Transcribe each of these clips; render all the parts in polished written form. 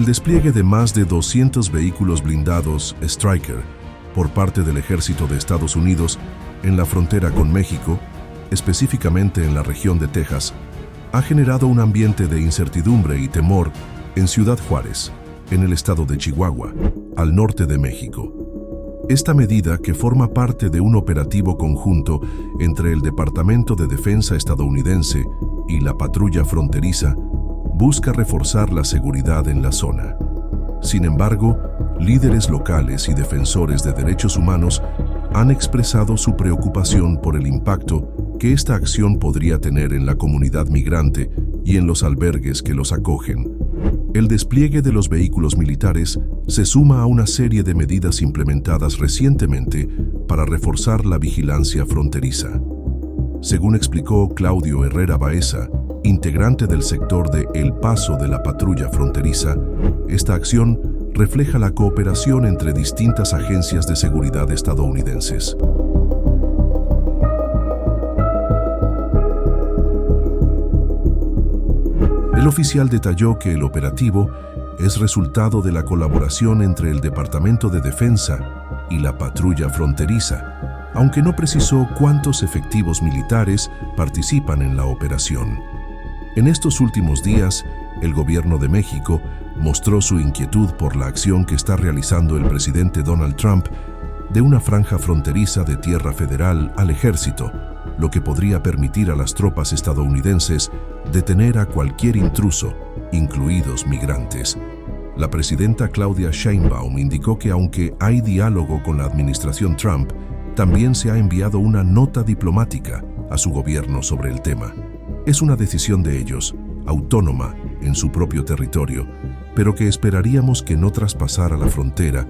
El despliegue de más de 200 vehículos blindados Stryker por parte del Ejército de Estados Unidos en la frontera con México, específicamente en la región de Texas, ha generado un ambiente de incertidumbre y temor en Ciudad Juárez, en el estado de Chihuahua, al norte de México. Esta medida, que forma parte de un operativo conjunto entre el Departamento de Defensa estadounidense y la patrulla fronteriza, busca reforzar la seguridad en la zona. Sin embargo, líderes locales y defensores de derechos humanos han expresado su preocupación por el impacto que esta acción podría tener en la comunidad migrante y en los albergues que los acogen. El despliegue de los vehículos militares se suma a una serie de medidas implementadas recientemente para reforzar la vigilancia fronteriza. Según explicó Claudio Herrera Baeza, integrante del sector de El Paso de la patrulla fronteriza, esta acción refleja la cooperación entre distintas agencias de seguridad estadounidenses. El oficial detalló que el operativo es resultado de la colaboración entre el Departamento de Defensa y la patrulla fronteriza, aunque no precisó cuántos efectivos militares participan en la operación. En estos últimos días, el gobierno de México mostró su inquietud por la acción que está realizando el presidente Donald Trump de una franja fronteriza de tierra federal al ejército, lo que podría permitir a las tropas estadounidenses detener a cualquier intruso, incluidos migrantes. La presidenta Claudia Sheinbaum indicó que aunque hay diálogo con la administración Trump, también se ha enviado una nota diplomática a su gobierno sobre el tema. Es una decisión de ellos, autónoma en su propio territorio, pero que esperaríamos que no traspasara la frontera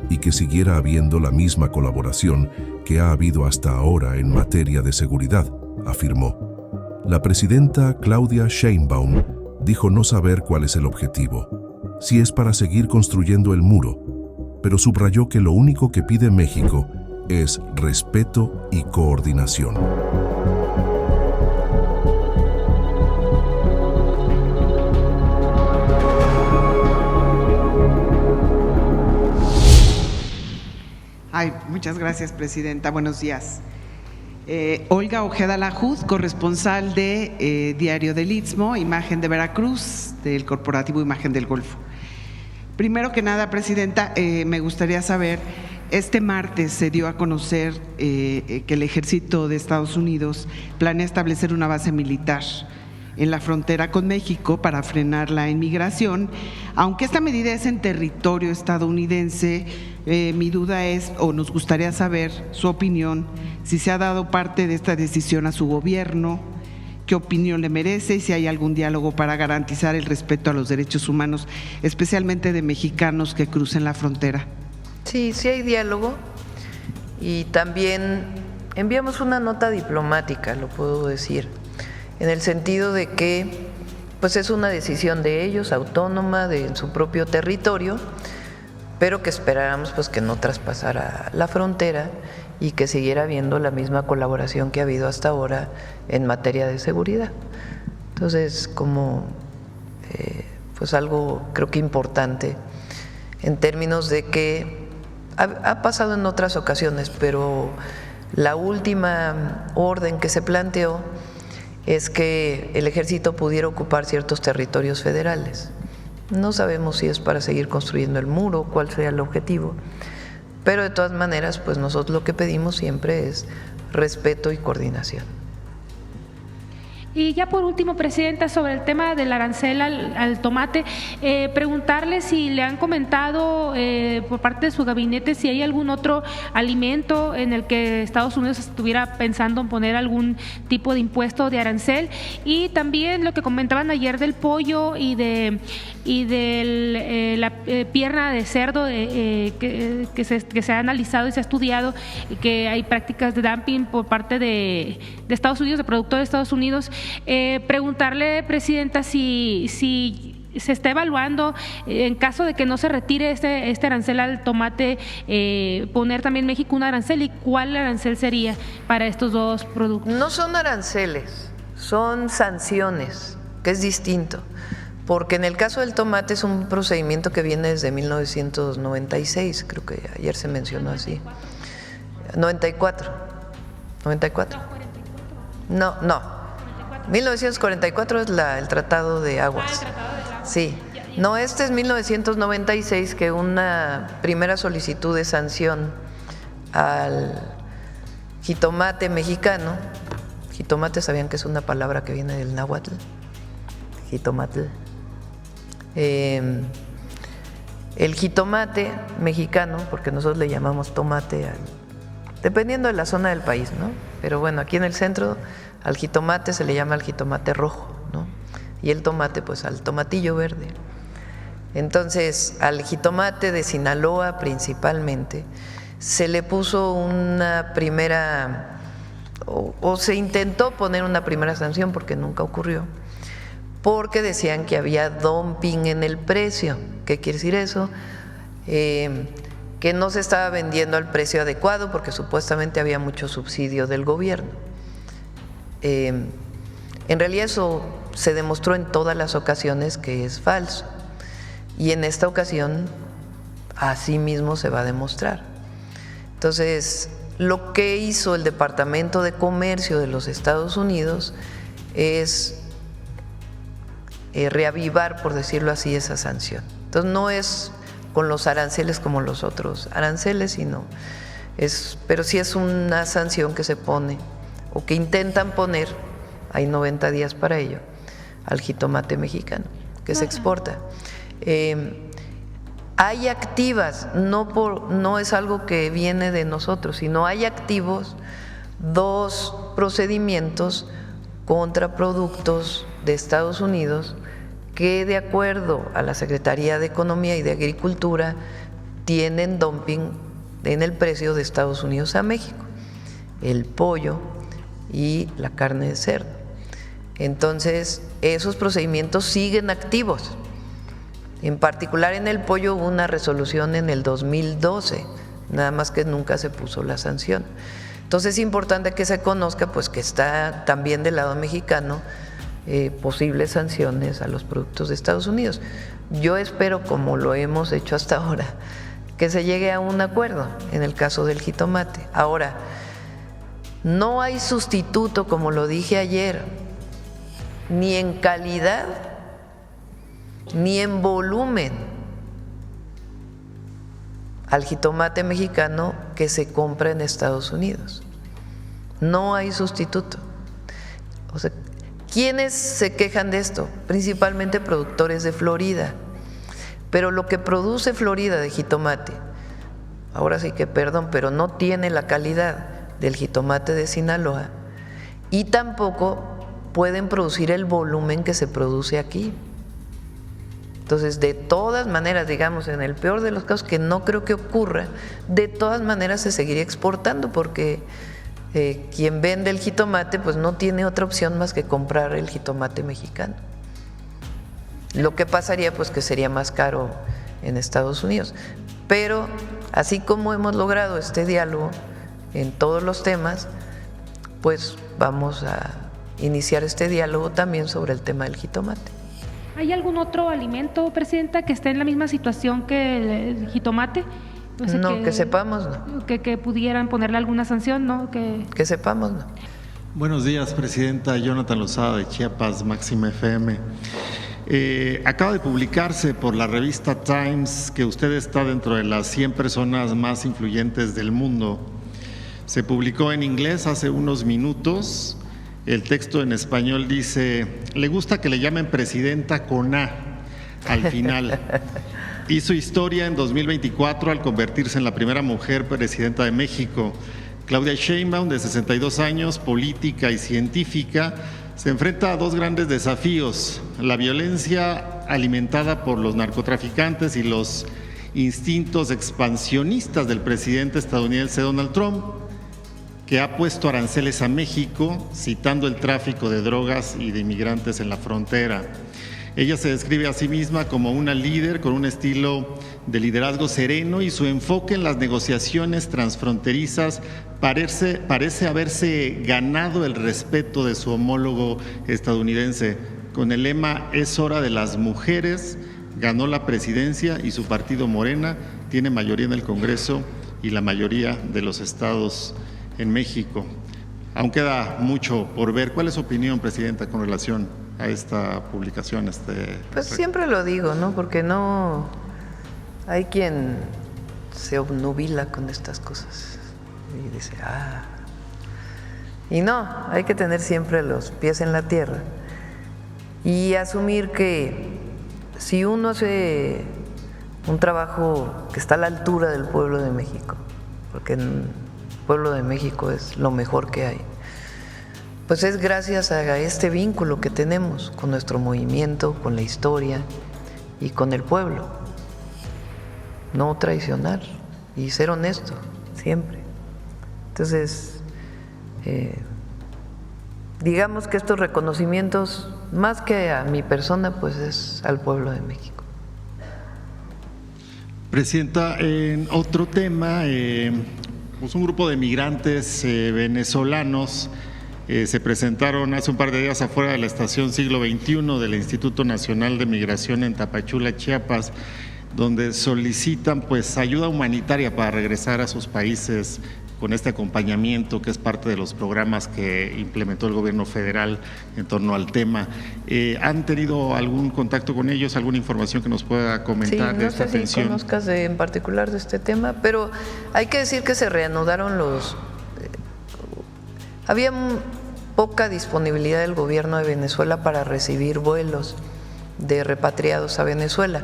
y que siguiera habiendo la misma colaboración que ha habido hasta ahora en materia de seguridad, afirmó. La presidenta Claudia Sheinbaum dijo no saber cuál es el objetivo, si es para seguir construyendo el muro, pero subrayó que lo único que pide México es respeto y coordinación. Muchas gracias, presidenta. Buenos días. Olga Ojeda Lajud, corresponsal de Diario del Istmo, Imagen de Veracruz, del Corporativo Imagen del Golfo. Primero que nada, presidenta, me gustaría saber, este martes se dio a conocer que el Ejército de Estados Unidos planea establecer una base militar en la frontera con México para frenar la inmigración. Aunque esta medida es en territorio estadounidense, mi duda es, o nos gustaría saber su opinión, si se ha dado parte de esta decisión a su gobierno, qué opinión le merece y si hay algún diálogo para garantizar el respeto a los derechos humanos, especialmente de mexicanos que crucen la frontera. Sí hay diálogo y también enviamos una nota diplomática, lo puedo decir, en el sentido de que pues es una decisión de ellos, autónoma, en su propio territorio, pero que esperáramos pues que no traspasara la frontera y que siguiera habiendo la misma colaboración que ha habido hasta ahora en materia de seguridad. Entonces, como pues algo creo que importante en términos de que ha pasado en otras ocasiones, pero la última orden que se planteó es que el ejército pudiera ocupar ciertos territorios federales. No sabemos si es para seguir construyendo el muro, cuál sea el objetivo, pero de todas maneras, pues nosotros lo que pedimos siempre es respeto y coordinación. Y ya por último, presidenta, sobre el tema del arancel al tomate, preguntarle si le han comentado por parte de su gabinete si hay algún otro alimento en el que Estados Unidos estuviera pensando en poner algún tipo de impuesto de arancel, y también lo que comentaban ayer del pollo y de la pierna de cerdo que se ha analizado y se ha estudiado, que hay prácticas de dumping por parte de Estados Unidos, de productores de Estados Unidos. Preguntarle, presidenta, si se está evaluando, en caso de que no se retire este arancel al tomate, poner también México un arancel, y cuál arancel sería para estos dos productos. No son aranceles, son sanciones, que es distinto, porque en el caso del tomate es un procedimiento que viene desde 1996, creo que ayer se mencionó así. 94. No. 1944 es el Tratado de Aguas. Sí. No, este es 1996, que una primera solicitud de sanción al jitomate mexicano. Jitomate, ¿sabían que es una palabra que viene del náhuatl? Jitomate. El jitomate mexicano, porque nosotros le llamamos tomate, dependiendo de la zona del país, ¿no? Pero bueno, aquí en el centro al jitomate se le llama el jitomate rojo, ¿no? Y el tomate, pues al tomatillo verde. Entonces, al jitomate de Sinaloa principalmente, se le puso una primera, o se intentó poner una primera sanción, porque nunca ocurrió, porque decían que había dumping en el precio. ¿Qué quiere decir eso? Que no se estaba vendiendo al precio adecuado, porque supuestamente había mucho subsidio del gobierno. En realidad eso se demostró en todas las ocasiones que es falso, y en esta ocasión así mismo se va a demostrar. Entonces, lo que hizo el Departamento de Comercio de los Estados Unidos es reavivar, por decirlo así, esa sanción. Entonces, no es con los aranceles como los otros aranceles, pero sí es una sanción que se pone o que intentan poner, hay 90 días para ello, al jitomate mexicano que se exporta. Hay activas, no es algo que viene de nosotros, sino hay activos 2 procedimientos contra productos de Estados Unidos que, de acuerdo a la Secretaría de Economía y de Agricultura, tienen dumping en el precio de Estados Unidos a México: el pollo y la carne de cerdo. Entonces, esos procedimientos siguen activos. En particular, en el pollo hubo una resolución en el 2012, nada más que nunca se puso la sanción. Entonces, es importante que se conozca, pues, que está también del lado mexicano posibles sanciones a los productos de Estados Unidos. Yo espero, como lo hemos hecho hasta ahora, que se llegue a un acuerdo en el caso del jitomate. Ahora, no hay sustituto, como lo dije ayer, ni en calidad ni en volumen al jitomate mexicano que se compra en Estados Unidos. No hay sustituto. O sea, ¿quiénes se quejan de esto? Principalmente productores de Florida. Pero lo que produce Florida de jitomate, ahora sí que perdón, pero no tiene la calidad del jitomate de Sinaloa, y tampoco pueden producir el volumen que se produce aquí. Entonces, de todas maneras, digamos, en el peor de los casos, que no creo que ocurra, de todas maneras se seguiría exportando, porque quien vende el jitomate pues no tiene otra opción más que comprar el jitomate mexicano. Lo que pasaría pues que sería más caro en Estados Unidos. Pero así como hemos logrado este diálogo en todos los temas, pues vamos a iniciar este diálogo también sobre el tema del jitomate. ¿Hay algún otro alimento, Presidenta, que esté en la misma situación que el jitomate? No, que sepamos, no. Que pudieran ponerle alguna sanción, ¿no? Que sepamos, no. Buenos días, Presidenta. Jonathan Lozada, de Chiapas, Máxima FM. Acaba de publicarse por la revista Times que usted está dentro de las 100 personas más influyentes del mundo. Se publicó en inglés hace unos minutos. El texto en español dice: le gusta que le llamen presidenta con A al final. Hizo historia en 2024 al convertirse en la primera mujer presidenta de México. Claudia Sheinbaum, de 62 años, política y científica, se enfrenta a 2 grandes desafíos: la violencia alimentada por los narcotraficantes y los instintos expansionistas del presidente estadounidense Donald Trump, que ha puesto aranceles a México, citando el tráfico de drogas y de inmigrantes en la frontera. Ella se describe a sí misma como una líder con un estilo de liderazgo sereno, y su enfoque en las negociaciones transfronterizas parece haberse ganado el respeto de su homólogo estadounidense. con el lema "Es hora de las mujeres", ganó la presidencia y su partido Morena tiene mayoría en el Congreso y la mayoría de los estados en México. Aún queda mucho por ver. ¿Cuál es su opinión, presidenta, con relación a esta publicación? Pues siempre lo digo, ¿no? Porque no hay quien se obnubila con estas cosas y dice, y no, hay que tener siempre los pies en la tierra y asumir que si uno hace un trabajo que está a la altura del pueblo de México, porque el pueblo de México es lo mejor que hay, pues es gracias a este vínculo que tenemos con nuestro movimiento, con la historia y con el pueblo. No traicionar y ser honesto siempre. Entonces, digamos que estos reconocimientos, más que a mi persona, pues es al pueblo de México. Presidenta, en otro tema, pues un grupo de migrantes venezolanos se presentaron hace un par de días afuera de la estación Siglo XXI del Instituto Nacional de Migración en Tapachula, Chiapas, donde solicitan pues ayuda humanitaria para regresar a sus países con este acompañamiento que es parte de los programas que implementó el gobierno federal en torno al tema. ¿Han tenido algún contacto con ellos, alguna información que nos pueda comentar de esta atención? Sí, no sé si conozcas en particular de este tema, pero hay que decir que se reanudaron había poca disponibilidad del gobierno de Venezuela para recibir vuelos de repatriados a Venezuela,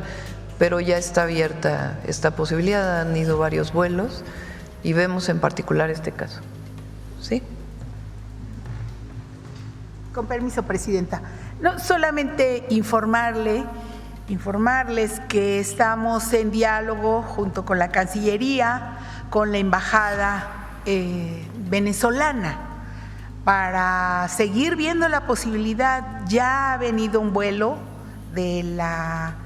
pero ya está abierta esta posibilidad, han ido varios vuelos y vemos en particular este caso. ¿Sí? Con permiso, presidenta. No, solamente informarles que estamos en diálogo junto con la Cancillería, con la Embajada venezolana, para seguir viendo la posibilidad. Ya ha venido un vuelo de la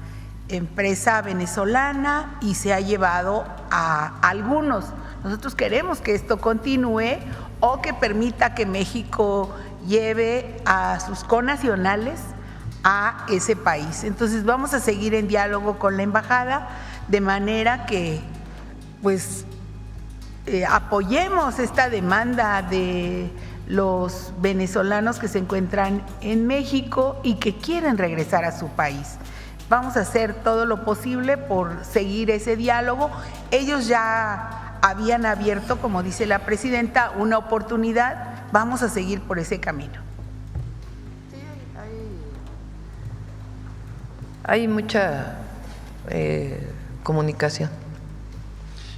empresa venezolana y se ha llevado a algunos. Nosotros queremos que esto continúe o que permita que México lleve a sus connacionales a ese país. Entonces vamos a seguir en diálogo con la embajada de manera que pues apoyemos esta demanda de los venezolanos que se encuentran en México y que quieren regresar a su país. Vamos a hacer todo lo posible por seguir ese diálogo. Ellos ya habían abierto, como dice la presidenta, una oportunidad. Vamos a seguir por ese camino. Sí, hay mucha comunicación.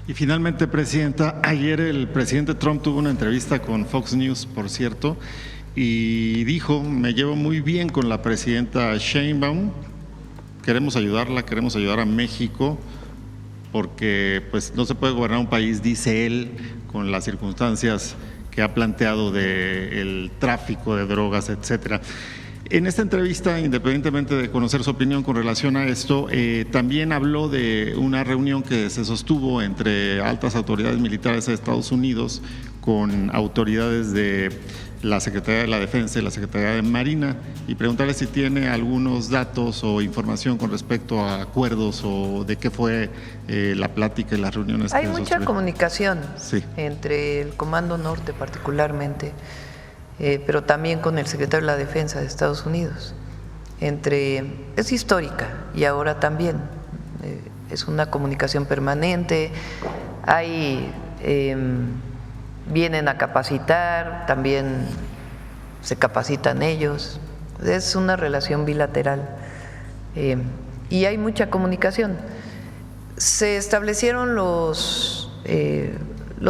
Y finalmente, presidenta, ayer el presidente Trump tuvo una entrevista con Fox News, por cierto, y dijo: me llevo muy bien con la presidenta Sheinbaum, queremos ayudarla, queremos ayudar a México, porque pues no se puede gobernar un país, dice él, con las circunstancias que ha planteado del tráfico de drogas, etcétera. En esta entrevista, independientemente de conocer su opinión con relación a esto, también habló de una reunión que se sostuvo entre altas autoridades militares de Estados Unidos con autoridades de la Secretaría de la Defensa y la Secretaría de Marina, y preguntarle si tiene algunos datos o información con respecto a acuerdos o de qué fue la plática y las reuniones. Hay mucha comunicación entre el Comando Norte particularmente, pero también con el secretario de la Defensa de Estados Unidos. Es histórica y ahora también es una comunicación permanente. Vienen a capacitar, también se capacitan ellos. Es una relación bilateral y hay mucha comunicación. Se establecieron los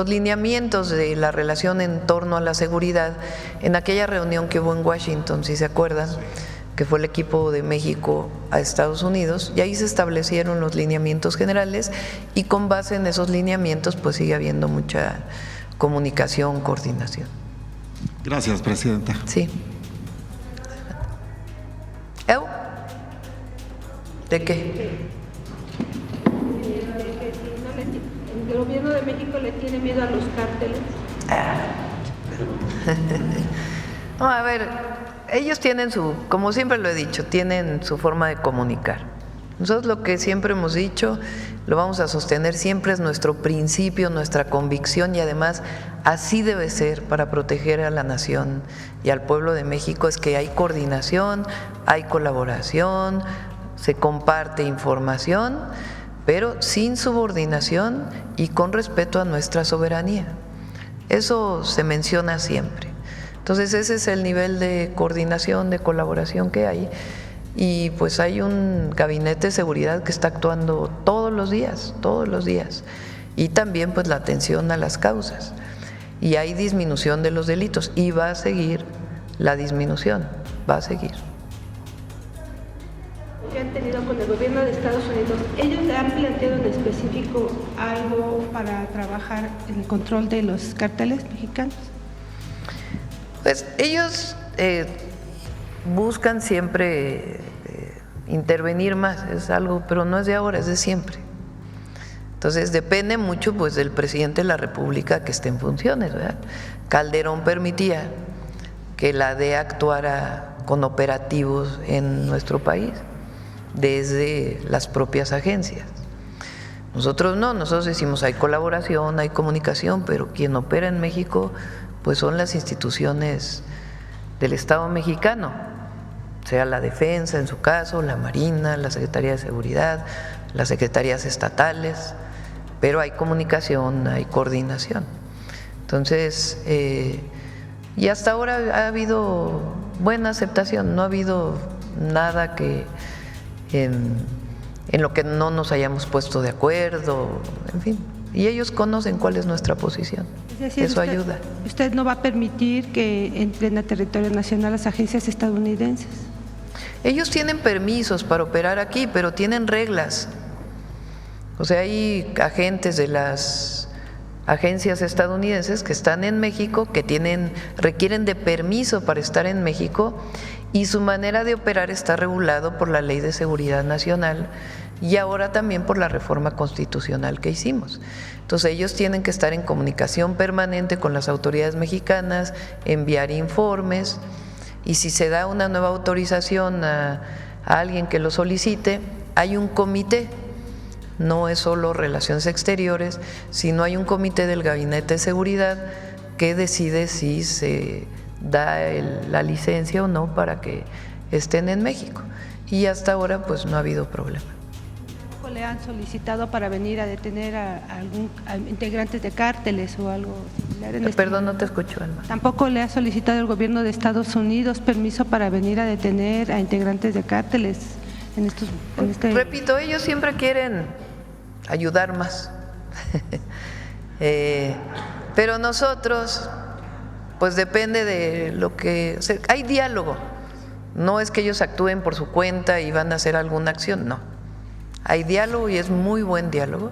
lineamientos de la relación en torno a la seguridad en aquella reunión que hubo en Washington, si se acuerdan, que fue el equipo de México a Estados Unidos, y ahí se establecieron los lineamientos generales, y con base en esos lineamientos pues sigue habiendo mucha comunicación, coordinación. Gracias, presidenta. Sí. ¿De qué? ¿El gobierno de México le tiene miedo a los cárteles? No, a ver, ellos tienen como siempre lo he dicho, tienen su forma de comunicar. Nosotros lo que siempre hemos dicho, lo vamos a sostener siempre, es nuestro principio, nuestra convicción, y además así debe ser para proteger a la nación y al pueblo de México, es que hay coordinación, hay colaboración, se comparte información, pero sin subordinación y con respeto a nuestra soberanía. Eso se menciona siempre. Entonces ese es el nivel de coordinación, de colaboración que hay, y pues hay un gabinete de seguridad que está actuando todos los días, y también pues la atención a las causas, y hay disminución de los delitos, y va a seguir la disminución, va a seguir. Que han tenido con el gobierno de Estados Unidos, ¿ellos le han planteado en específico algo para trabajar en el control de los cárteles mexicanos? Pues ellos buscan siempre intervenir más, es algo, pero no es de ahora, es de siempre. Entonces depende mucho pues del presidente de la República que esté en funciones, ¿verdad? Calderón permitía que la DEA actuara con operativos en nuestro país desde las propias agencias. Nosotros no, nosotros decimos hay colaboración, hay comunicación, pero quien opera en México pues son las instituciones del Estado mexicano, sea la Defensa en su caso, la Marina, la Secretaría de Seguridad, las secretarías estatales, pero hay comunicación, hay coordinación. Entonces, y hasta ahora ha habido buena aceptación, no ha habido nada que en lo que no nos hayamos puesto de acuerdo, en fin, y ellos conocen cuál es nuestra posición. Es decir, eso ayuda. ¿Usted no va a permitir que entren a territorio nacional las agencias estadounidenses? Ellos tienen permisos para operar aquí, pero tienen reglas. O sea, hay agentes de las agencias estadounidenses que están en México, que requieren de permiso para estar en México, y su manera de operar está regulado por la Ley de Seguridad Nacional y ahora también por la reforma constitucional que hicimos. Entonces ellos tienen que estar en comunicación permanente con las autoridades mexicanas, enviar informes, y si se da una nueva autorización a alguien que lo solicite, hay un comité, no es solo Relaciones Exteriores, sino hay un comité del Gabinete de Seguridad que decide si se da la licencia o no para que estén en México, y hasta ahora pues no ha habido problema. ¿Le han solicitado para venir a detener a integrantes de cárteles o algo similar? Perdón, no te escucho, Alma. ¿Tampoco le ha solicitado el gobierno de Estados Unidos permiso para venir a detener a integrantes de cárteles en este? Repito, ellos siempre quieren ayudar más, pero nosotros, pues depende de lo que… O sea, hay diálogo, no es que ellos actúen por su cuenta y van a hacer alguna acción, no. Hay diálogo, y es muy buen diálogo,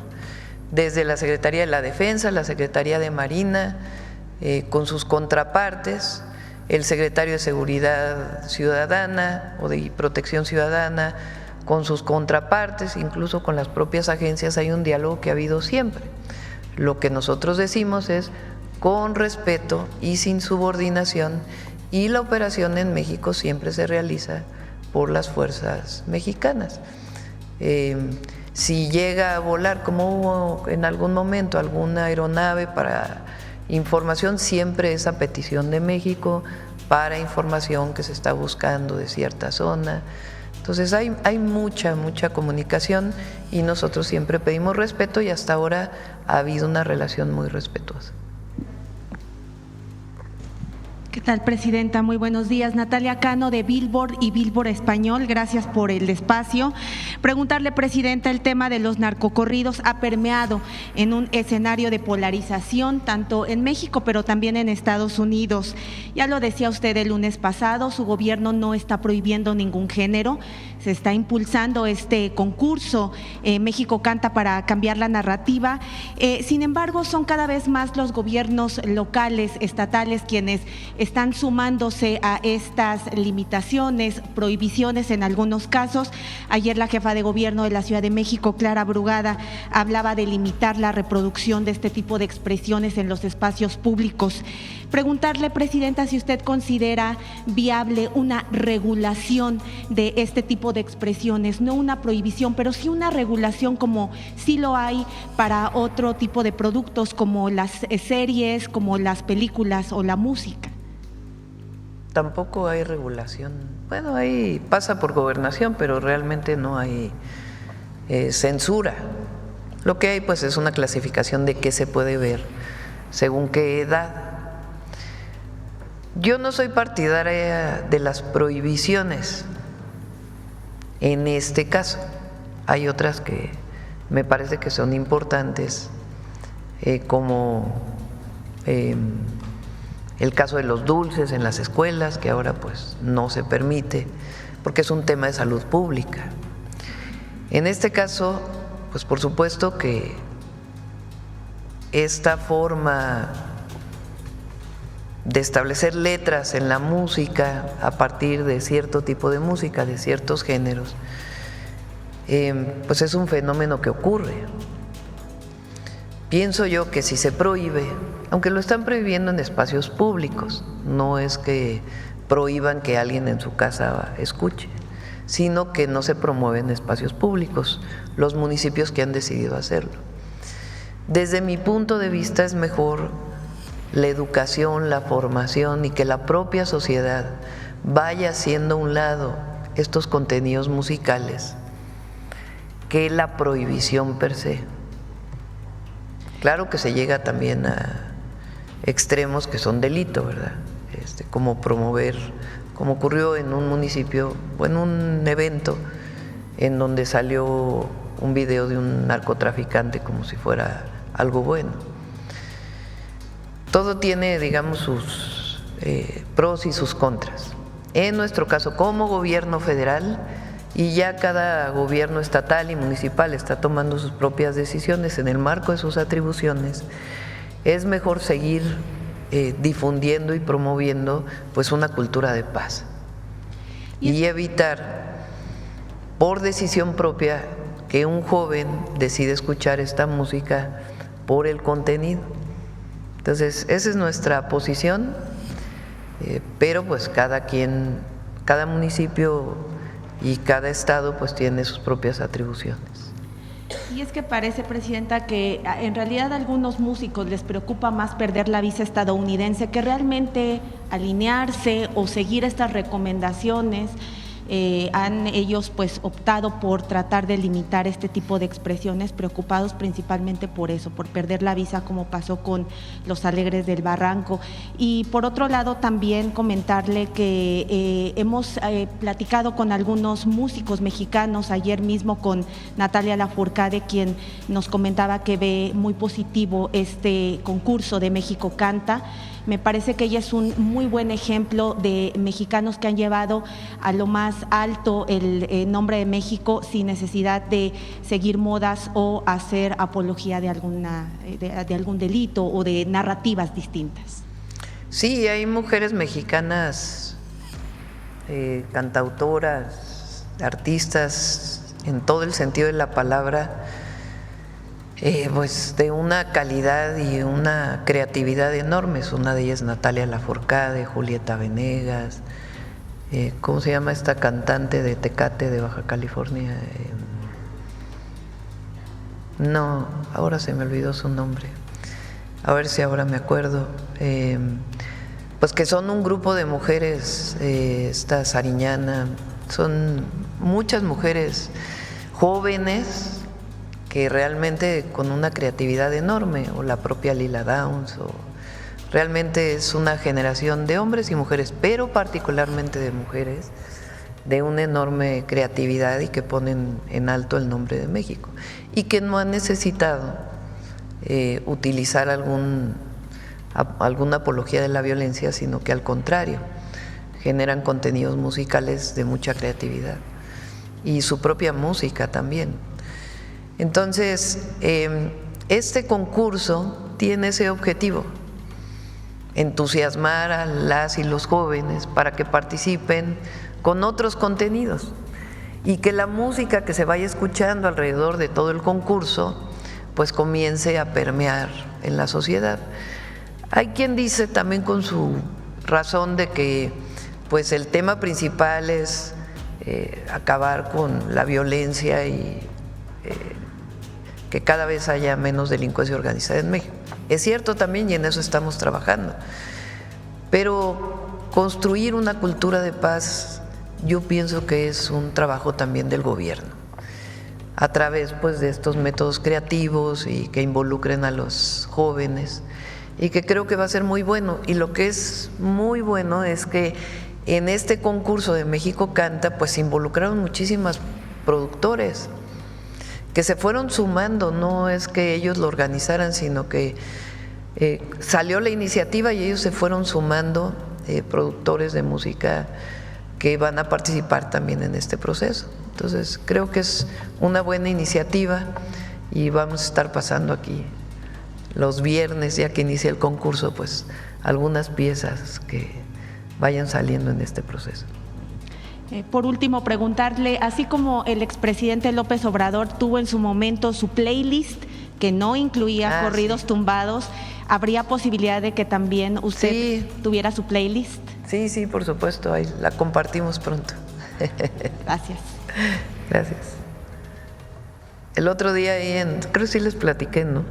desde la Secretaría de la Defensa, la Secretaría de Marina, con sus contrapartes, el Secretario de Seguridad Ciudadana o de Protección Ciudadana, con sus contrapartes, incluso con las propias agencias. Hay un diálogo que ha habido siempre. Lo que nosotros decimos es con respeto y sin subordinación, y la operación en México siempre se realiza por las fuerzas mexicanas. Si llega a volar, como hubo en algún momento alguna aeronave para información, siempre es a petición de México para información que se está buscando de cierta zona. Entonces hay mucha comunicación, y nosotros siempre pedimos respeto, y hasta ahora ha habido una relación muy respetuosa. ¿Qué tal, Presidenta? Muy buenos días. Natalia Cano, de Billboard y Billboard Español. Gracias por el espacio. Preguntarle, Presidenta, el tema de los narcocorridos ha permeado en un escenario de polarización, tanto en México, pero también en Estados Unidos. Ya lo decía usted el lunes pasado, su gobierno no está prohibiendo ningún género. se está impulsando este concurso México Canta para cambiar la narrativa. Sin embargo, son cada vez más los gobiernos locales, estatales, quienes están sumándose a estas limitaciones, prohibiciones en algunos casos. Ayer la jefa de gobierno de la Ciudad de México, Clara Brugada, hablaba de limitar la reproducción de este tipo de expresiones en los espacios públicos. Preguntarle, Presidenta, si usted considera viable una regulación de este tipo de expresiones, no una prohibición, pero sí una regulación como sí lo hay para otro tipo de productos como las series, como las películas o la música. Tampoco hay regulación. Bueno, ahí pasa por gobernación, pero realmente no hay censura. Lo que hay pues es una clasificación de qué se puede ver según qué edad. Yo no soy partidaria de las prohibiciones en este caso. Hay otras que me parece que son importantes, como el caso de los dulces en las escuelas, que ahora pues no se permite, porque es un tema de salud pública. En este caso, pues por supuesto que esta forma de establecer letras en la música a partir de cierto tipo de música, de ciertos géneros, pues es un fenómeno que ocurre. Pienso yo que si se prohíbe, aunque lo están prohibiendo en espacios públicos, no es que prohíban que alguien en su casa escuche, sino que no se promueve en espacios públicos, los municipios que han decidido hacerlo. Desde mi punto de vista es mejor la educación, la formación y que la propia sociedad vaya haciendo a un lado estos contenidos musicales que la prohibición per se. Claro que se llega también a extremos que son delito, ¿verdad? Como promover, como ocurrió en un municipio o en un evento en donde salió un video de un narcotraficante como si fuera algo bueno. Todo tiene, digamos, sus pros y sus contras. En nuestro caso, como gobierno federal, y ya cada gobierno estatal y municipal está tomando sus propias decisiones en el marco de sus atribuciones, es mejor seguir difundiendo y promoviendo pues una cultura de paz y evitar por decisión propia que un joven decida escuchar esta música por el contenido. Entonces, esa es nuestra posición, pero pues cada quien, cada municipio y cada estado pues tiene sus propias atribuciones. Y es que parece, Presidenta, que en realidad a algunos músicos les preocupa más perder la visa estadounidense que realmente alinearse o seguir estas recomendaciones. Han ellos pues optado por tratar de limitar este tipo de expresiones, preocupados principalmente por eso, por perder la visa, como pasó con los Alegres del Barranco. Y por otro lado también comentarle que hemos platicado con algunos músicos mexicanos, ayer mismo con Natalia Lafourcade, quien nos comentaba que ve muy positivo este concurso de México Canta. Me parece que ella es un muy buen ejemplo de mexicanos que han llevado a lo más alto el nombre de México sin necesidad de seguir modas o hacer apología de algún delito o de narrativas distintas. Sí, hay mujeres mexicanas, cantautoras, artistas, en todo el sentido de la palabra, pues de una calidad y una creatividad enormes. Una de ellas Natalia Lafourcade, Julieta Venegas, ¿cómo se llama esta cantante de Tecate, de Baja California? No, ahora se me olvidó su nombre, a ver si ahora me acuerdo. Pues que son un grupo de mujeres, esta Sariñana, son muchas mujeres jóvenes que realmente con una creatividad enorme, o la propia Lila Downs, o realmente es una generación de hombres y mujeres, pero particularmente de mujeres, de una enorme creatividad y que ponen en alto el nombre de México y que no han necesitado utilizar alguna apología de la violencia, sino que al contrario, generan contenidos musicales de mucha creatividad. y su propia música también. Entonces, este concurso tiene ese objetivo: entusiasmar a las y los jóvenes para que participen con otros contenidos y que la música que se vaya escuchando alrededor de todo el concurso pues comience a permear en la sociedad. Hay quien dice también con su razón de que pues el tema principal es acabar con la violencia y que cada vez haya menos delincuencia organizada en México. Es cierto también, y en eso estamos trabajando, pero construir una cultura de paz yo pienso que es un trabajo también del gobierno, a través pues de estos métodos creativos y que involucren a los jóvenes, y que creo que va a ser muy bueno. Y lo que es muy bueno es que en este concurso de México Canta pues se involucraron muchísimas productores que se fueron sumando, no es que ellos lo organizaran, sino que salió la iniciativa y ellos se fueron sumando, productores de música que van a participar también en este proceso. Entonces creo que es una buena iniciativa y vamos a estar pasando aquí los viernes, ya que inicia el concurso, pues algunas piezas que vayan saliendo en este proceso. Por último, preguntarle, así como el expresidente López Obrador tuvo en su momento su playlist que no incluía corridos tumbados, ¿habría posibilidad de que también usted tuviera su playlist? Sí, por supuesto, ahí la compartimos pronto. Gracias. Gracias. El otro día ahí creo que sí les platiqué, ¿no?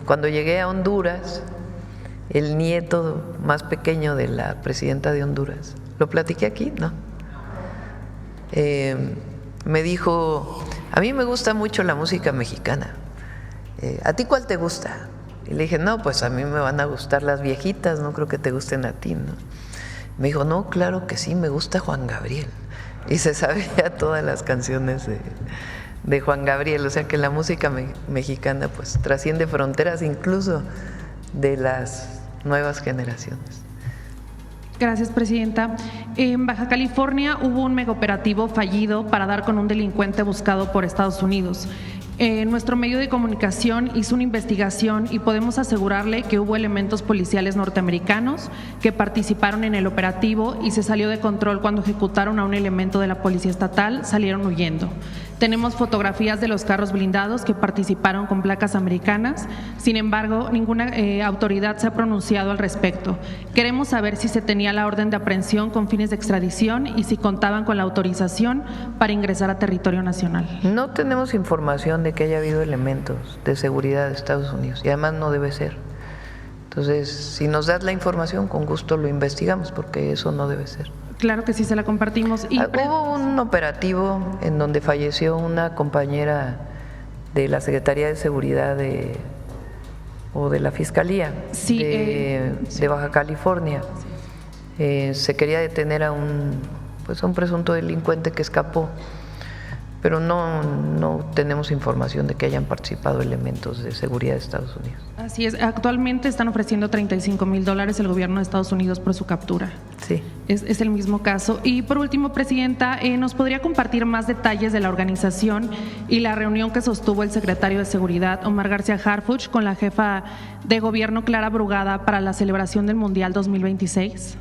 Cuando llegué a Honduras, el nieto más pequeño de la presidenta de Honduras, ¿lo platiqué aquí? No. Me dijo, a mí me gusta mucho la música mexicana, ¿a ti cuál te gusta? Y le dije, no, pues a mí me van a gustar las viejitas, no creo que te gusten a ti, ¿no? Me dijo, no, claro que sí, me gusta Juan Gabriel. Y se sabía todas las canciones de Juan Gabriel, o sea que la música mexicana pues trasciende fronteras incluso de las nuevas generaciones. Gracias, presidenta. En Baja California hubo un megaoperativo fallido para dar con un delincuente buscado por Estados Unidos. Nuestro medio de comunicación hizo una investigación y podemos asegurarle que hubo elementos policiales norteamericanos que participaron en el operativo y se salió de control cuando ejecutaron a un elemento de la policía estatal, salieron huyendo. Tenemos fotografías de los carros blindados que participaron con placas americanas, sin embargo, ninguna autoridad se ha pronunciado al respecto. Queremos saber si se tenía la orden de aprehensión con fines de extradición y si contaban con la autorización para ingresar a territorio nacional. No tenemos información de que haya habido elementos de seguridad de Estados Unidos y además no debe ser. Entonces, si nos das la información, con gusto lo investigamos, porque eso no debe ser. Claro que sí, se la compartimos. Hubo un operativo en donde falleció una compañera de la Secretaría de Seguridad o de la Fiscalía de Baja California. Se quería detener a un presunto delincuente que escapó, pero no tenemos información de que hayan participado elementos de seguridad de Estados Unidos. Así es, actualmente están ofreciendo $35,000 el gobierno de Estados Unidos por su captura. Sí. Es el mismo caso. Y por último, presidenta, ¿nos podría compartir más detalles de la organización y la reunión que sostuvo el secretario de Seguridad, Omar García Harfuch, con la jefa de gobierno, Clara Brugada, para la celebración del Mundial 2026?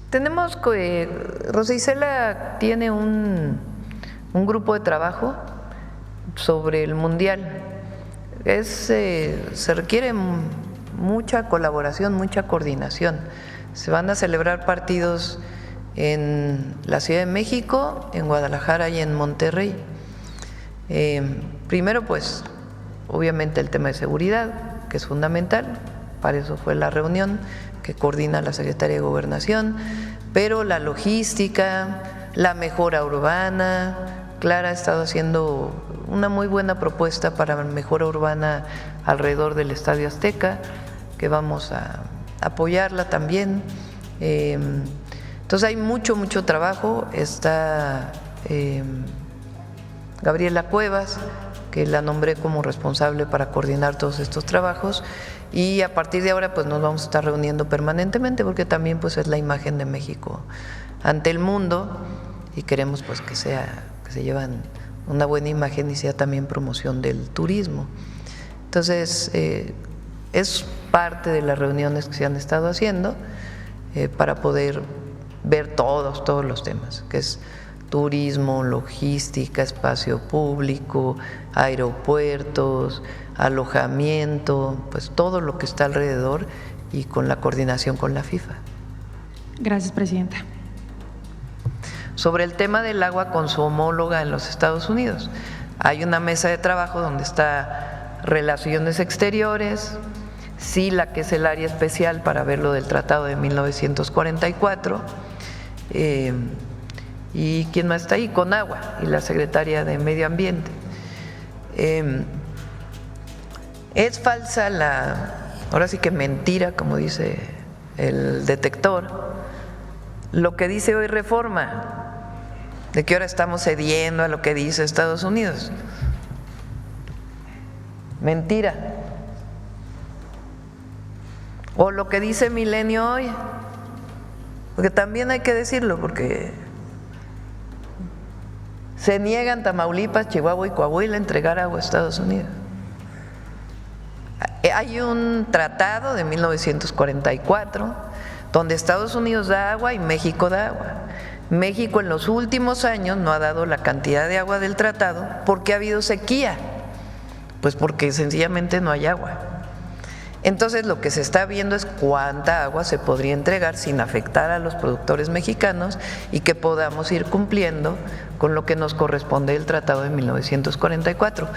Tenemos que, Rosa Isela tiene un grupo de trabajo sobre el Mundial. Se requiere mucha colaboración, mucha coordinación. Se van a celebrar partidos en la Ciudad de México, en Guadalajara y en Monterrey. Primero, pues, obviamente el tema de seguridad, que es fundamental, para eso fue la reunión que coordina la Secretaría de Gobernación, pero la logística, la mejora urbana. Clara ha estado haciendo una muy buena propuesta para mejora urbana alrededor del Estadio Azteca, que vamos a apoyarla también. Entonces hay mucho trabajo. Está Gabriela Cuevas, que la nombré como responsable para coordinar todos estos trabajos, y a partir de ahora pues nos vamos a estar reuniendo permanentemente, porque también pues es la imagen de México ante el mundo. y queremos pues que se llevan una buena imagen y sea también promoción del turismo. Entonces, es parte de las reuniones que se han estado haciendo para poder ver todos los temas, que es turismo, logística, espacio público, aeropuertos, alojamiento, pues todo lo que está alrededor y con la coordinación con la FIFA. Gracias, presidenta. Sobre el tema del agua con su homóloga en los Estados Unidos, hay una mesa de trabajo donde está Relaciones Exteriores, SILA, que es el área especial para ver lo del Tratado de 1944, y ¿quién más está ahí? Conagua y la Secretaria de Medio Ambiente. Es falsa ahora sí que mentira, como dice el detector, lo que dice hoy Reforma, de que ahora estamos cediendo a lo que dice Estados Unidos. Mentira. O lo que dice Milenio hoy, porque también hay que decirlo, porque se niegan Tamaulipas, Chihuahua y Coahuila a entregar agua a Estados Unidos. Hay un tratado de 1944 donde Estados Unidos da agua y México da agua. México en los últimos años no ha dado la cantidad de agua del tratado porque ha habido sequía, pues porque sencillamente no hay agua. Entonces lo que se está viendo es cuánta agua se podría entregar sin afectar a los productores mexicanos y que podamos ir cumpliendo con lo que nos corresponde el Tratado de 1944.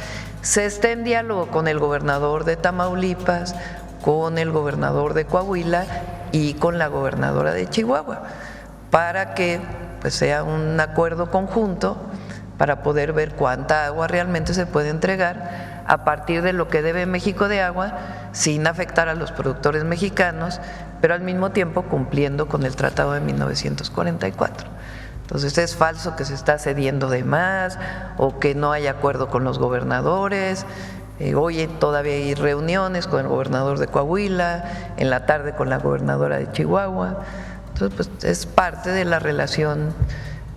Se está en diálogo con el gobernador de Tamaulipas, con el gobernador de Coahuila y con la gobernadora de Chihuahua, para que pues sea un acuerdo conjunto para poder ver cuánta agua realmente se puede entregar a partir de lo que debe México de agua, sin afectar a los productores mexicanos, pero al mismo tiempo cumpliendo con el Tratado de 1944. Entonces es falso que se está cediendo de más o que no hay acuerdo con los gobernadores. Hoy todavía hay reuniones con el gobernador de Coahuila, en la tarde con la gobernadora de Chihuahua. Entonces, pues, es parte de la relación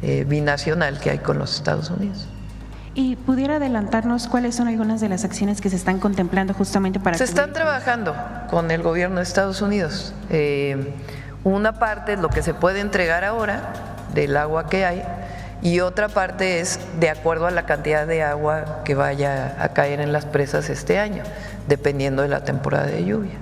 binacional que hay con los Estados Unidos. ¿Y pudiera adelantarnos cuáles son algunas de las acciones que se están contemplando justamente para… Se están trabajando con el gobierno de Estados Unidos. Una parte es lo que se puede entregar ahora del agua que hay y otra parte es de acuerdo a la cantidad de agua que vaya a caer en las presas este año, dependiendo de la temporada de lluvia.